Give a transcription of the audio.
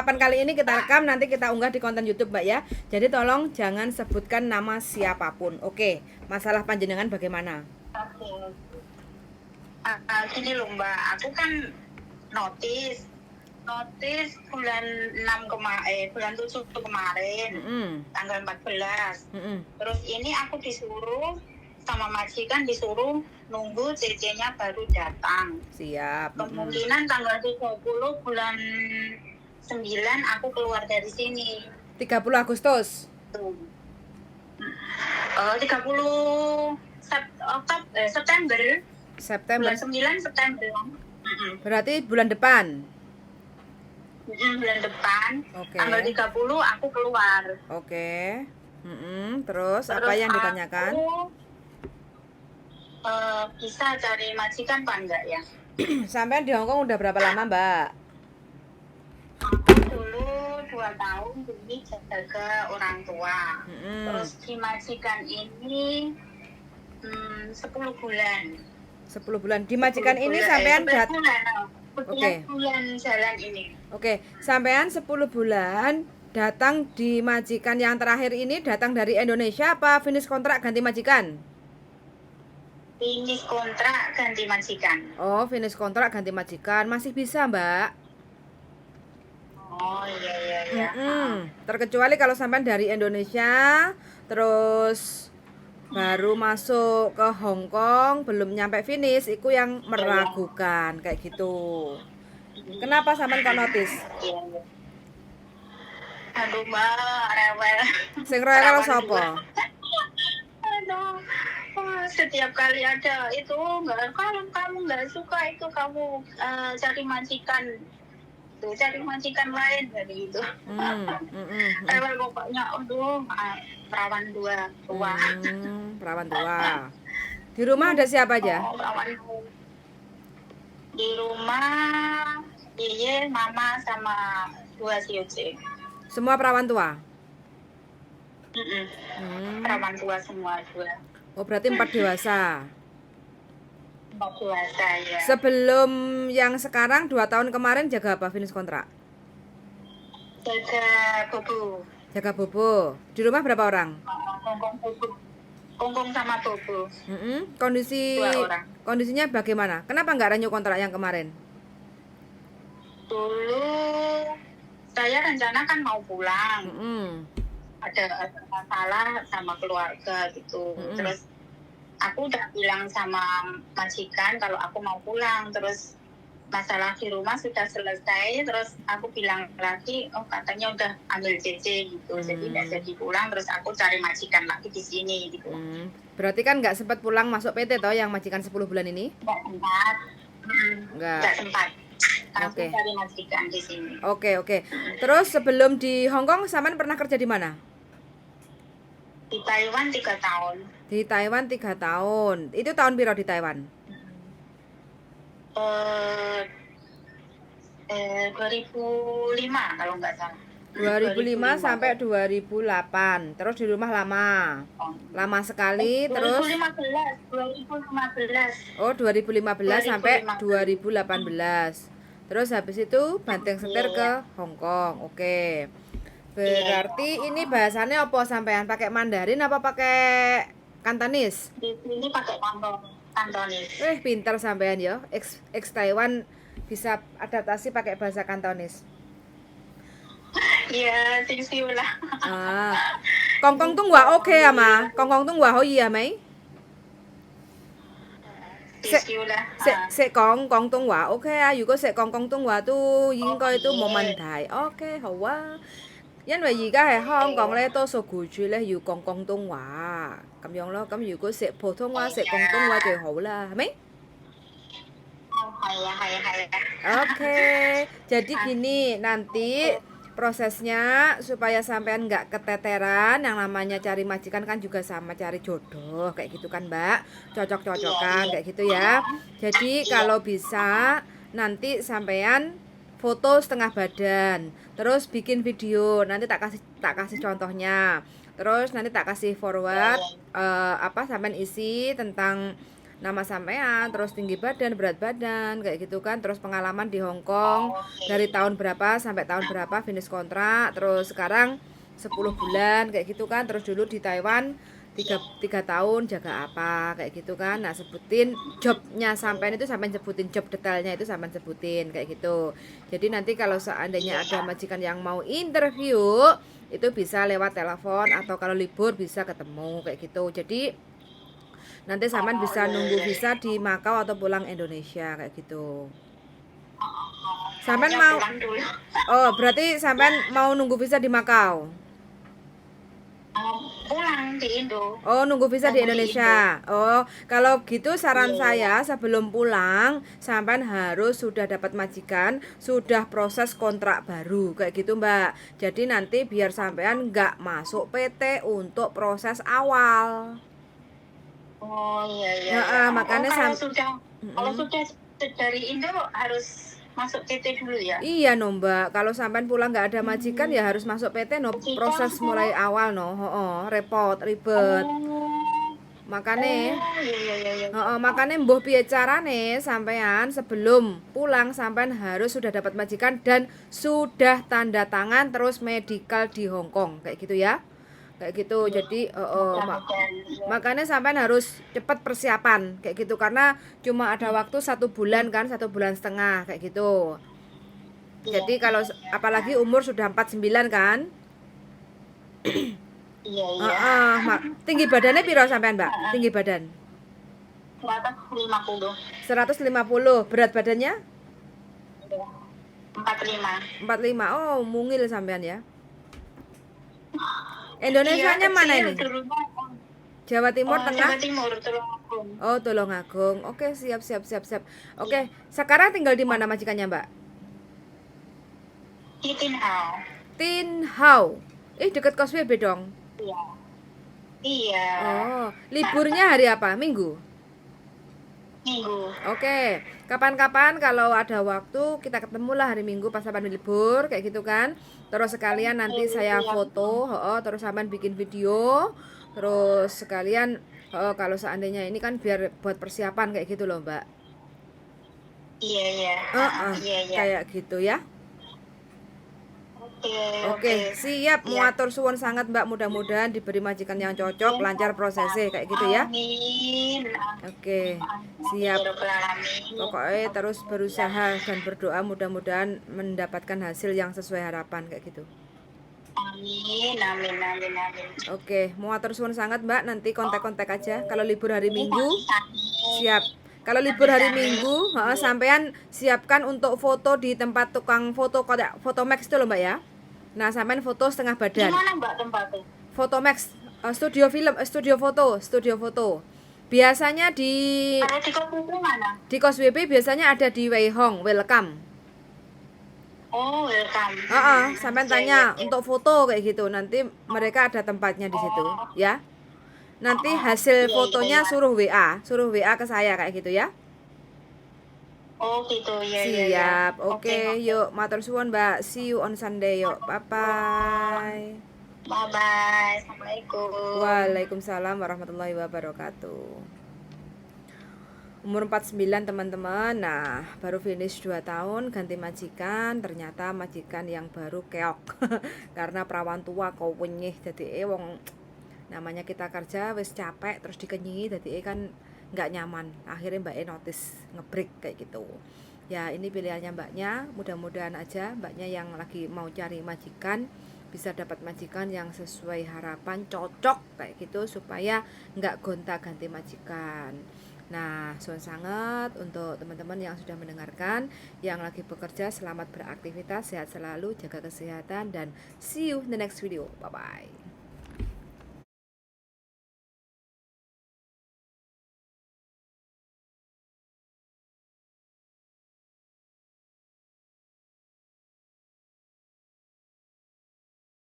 percakapan kali ini kita rekam, nanti kita unggah di konten YouTube Mbak ya. Jadi tolong jangan sebutkan nama siapapun. Oke, masalah panjenengan bagaimana? Oke. Gini loh Mbak, aku kan notis bulan 7 kemarin, tanggal 14. Terus ini aku disuruh sama majikan, disuruh nunggu CC-nya baru datang. Siap. Kemungkinan tanggal 30 bulan 9 aku keluar dari sini. 30 Agustus. 30 September. September. Bulan 9 September. Berarti bulan depan. Bulan depan. Oke. Tanggal 30 aku keluar. Oke. Terus apa yang ditanyakan? Bisa cari majikan apa enggak ya? Sampai di Hongkong udah berapa lama Mbak? Dulu 2 tahun ini jaga orang tua. Terus di majikan ini 10 bulan. 10 bulan. Di majikan ini sampean bulan jalan ini. Oke, sampean 10 bulan datang di majikan yang terakhir ini datang dari Indonesia apa finish kontrak ganti majikan? Finish kontrak ganti majikan. Oh, finish kontrak ganti majikan. Masih bisa, Mbak. Oh, iya. Terkecuali kalau sampean dari Indonesia terus baru masuk ke Hong Kong belum nyampe finish, itu yang meragukan kayak gitu. Kenapa sampean kok notis? Aduh Mbak, rewel. Sing rewel sapa? Aduh, setiap kali ada itu kalau kamu nggak suka itu kamu cari majikan. Cari majikan lain dari itu. Rewel pokoknya, aduh, perawan tua. Perawan tua. Di rumah ada siapa aja? Di rumah Iye, Mama sama 2 sioce. Semua perawan tua? Perawan tua semua 2. Oh, berarti 4 dewasa. 4 dewasa ya. Sebelum yang sekarang 2 tahun kemarin jaga apa finish kontrak? Jaga bobo. Jaga bobo. Di rumah berapa orang? Kongkong sama bobo. Kondisinya bagaimana? Kenapa nggak renew kontrak yang kemarin? Dulu saya rencana kan mau pulang. Ada masalah sama keluarga gitu. Terus aku udah bilang sama majikan kalau aku mau pulang. Terus masalah di rumah sudah selesai. Terus aku bilang lagi, oh katanya udah ambil CC gitu. Jadi nggak jadi pulang. Terus aku cari majikan lagi di sini gitu. Berarti kan nggak sempat pulang masuk PT toh yang majikan 10 bulan ini? Nggak sempat. Nggak sempat. Oke. Cari majikan di sini. Oke. Terus sebelum di Hong Kong, Saman pernah kerja di mana? Di Taiwan 3 tahun. Di Taiwan 3 tahun. Itu tahun piro di Taiwan? 2005 kalau nggak salah. 2005 sampai 2008. Terus di rumah lama. Lama sekali. 2015, Terus 2015. Oh, 2015 sampai 2018. Terus habis itu banting setir ke Hong Kong. Oke. Berarti ini bahasannya apa sampean? Pakai Mandarin apa pakai Kantonis? Di sini pakai Kantonis. Pintar sampean ya. Ex Taiwan bisa adaptasi pakai bahasa Kantonis. Iya, sing lah. Kong Kong tung wa oke à mà. Kong Kong tung wa hoi à mấy? Sẽ講廣東話 OK 啊，如果識講廣東話都應該都冇問題。OK 好啊，因為而家喺香港咧，多數僱主咧要講廣東話咁樣咯。咁如果識普通話、識廣東話最好啦，係咪？Oke, jadi gini nanti prosesnya supaya sampean nggak keteteran, yang namanya cari majikan kan juga sama cari jodoh kayak gitu kan Mbak, cocok-cocokan kayak gitu ya. Jadi kalau bisa nanti sampean foto setengah badan, terus bikin video, nanti tak kasih contohnya, terus nanti tak kasih forward sampean isi tentang nama sampean, terus tinggi badan, berat badan, kayak gitu kan, terus pengalaman di Hong Kong dari tahun berapa sampai tahun berapa finish kontrak, terus sekarang 10 bulan kayak gitu kan, terus dulu di Taiwan 3 tahun jaga apa kayak gitu kan. Nah, sebutin jobnya sampean itu, sampean sebutin job detailnya itu, sampean sebutin kayak gitu. Jadi nanti kalau seandainya ada majikan yang mau interview itu bisa lewat telepon, atau kalau libur bisa ketemu kayak gitu. Jadi nanti sampean bisa nunggu visa di Makau atau pulang Indonesia kayak gitu. Sampean mau pulang dulu. Oh, berarti sampean mau nunggu visa di Makau. Pulang di Indo. Oh, nunggu visa di Indonesia. Oh, kalau gitu saran saya Iya. sebelum pulang sampean harus sudah dapat majikan, sudah proses kontrak baru kayak gitu, Mbak. Jadi nanti biar sampean nggak masuk PT untuk proses awal. Oh iya iya. Nah, Iya. makanya kalau sudah Mm-mm. dari Indo harus masuk PT dulu ya. Iya no Mbak, kalau sampean pulang nggak ada majikan ya harus masuk PT no, Majikan, proses mulai awal no, repot, ribet. Oh, Makane, iya iya iya. Iya. makane mbuh piye carane sampean sebelum pulang sampean harus sudah dapat majikan dan sudah tanda tangan terus medical di Hong Kong kayak gitu ya. Kayak gitu. Jadi makanya sampean harus cepat persiapan kayak gitu, karena cuma ada waktu 1 bulan kan, 1,5 bulan kayak gitu. Jadi kalau apalagi umur sudah 49 kan. Iya iya. Tinggi badannya piro sampean, Mbak? Tinggi badan 150. 150. Berat badannya 45. 45. Oh, mungil sampean ya. Indonesianya Iya, mana kecil, ini? turunnya. Jawa Timur, Tengah? Jawa Timur, Tulungagung. Oh, Tulungagung. Oke, siap. Oke, sekarang tinggal di mana majikannya, Mbak? Di Tin Hau. Tin Hau. Deket Causeway dong. Iya. Iya. Oh, liburnya hari apa? Minggu? Minggu. Oke, kapan-kapan kalau ada waktu kita ketemulah hari Minggu pas sampean libur kayak gitu kan. Terus sekalian nanti saya foto, terus sampean bikin video. Terus sekalian kalau seandainya ini kan biar buat persiapan kayak gitu loh, Mbak. Iya iya. Iya iya. Kayak gitu ya. Oke. Siap. Muatur suwun sangat, Mbak. Mudah-mudahan diberi majikan yang cocok, lancar prosesnya kayak gitu ya. Amin. Oke, siap. Pokoknya terus berusaha dan berdoa mudah-mudahan mendapatkan hasil yang sesuai harapan kayak gitu. Amin. Oke, muatur suwun sangat, Mbak. Nanti kontak-kontak aja kalau libur hari Minggu. Siap. Kalau libur hari Minggu, sampean siapkan untuk foto di tempat tukang foto kodak Fotomax itu loh, Mbak ya. Nah, sampean foto setengah badan. Di mana, Mbak, tempatnya? Fotomax, studio film, studio foto. Biasanya Kalau di Causeway mana? di Causeway biasanya ada di Wei Hong, welcome. Oh, welcome. Sampean tanya untuk foto kayak gitu. Nanti mereka ada tempatnya di situ, ya. Nanti hasil fotonya suruh WA ke saya kayak gitu ya. Oh gitu ya. Siap. Oke, yuk matur suwun, Mbak. See you on Sunday yuk. Bye bye. Bye bye. Assalamualaikum. Waalaikumsalam warahmatullahi wabarakatuh. Umur 49 teman-teman. Nah, baru finish 2 tahun ganti majikan. Ternyata majikan yang baru keok. Karena perawan tua kau wenyih dadi wong namanya kita kerja wis capek terus dikenyi dadi kan nggak nyaman. Akhirnya Mbak notice ngebreak kayak gitu. Ya, ini pilihannya Mbaknya. Mudah-mudahan aja Mbaknya yang lagi mau cari majikan bisa dapat majikan yang sesuai harapan, cocok kayak gitu supaya nggak gonta-ganti majikan. Nah, suwun sangat untuk teman-teman yang sudah mendengarkan, yang lagi bekerja, selamat beraktivitas, sehat selalu, jaga kesehatan, dan see you in the next video. Bye bye.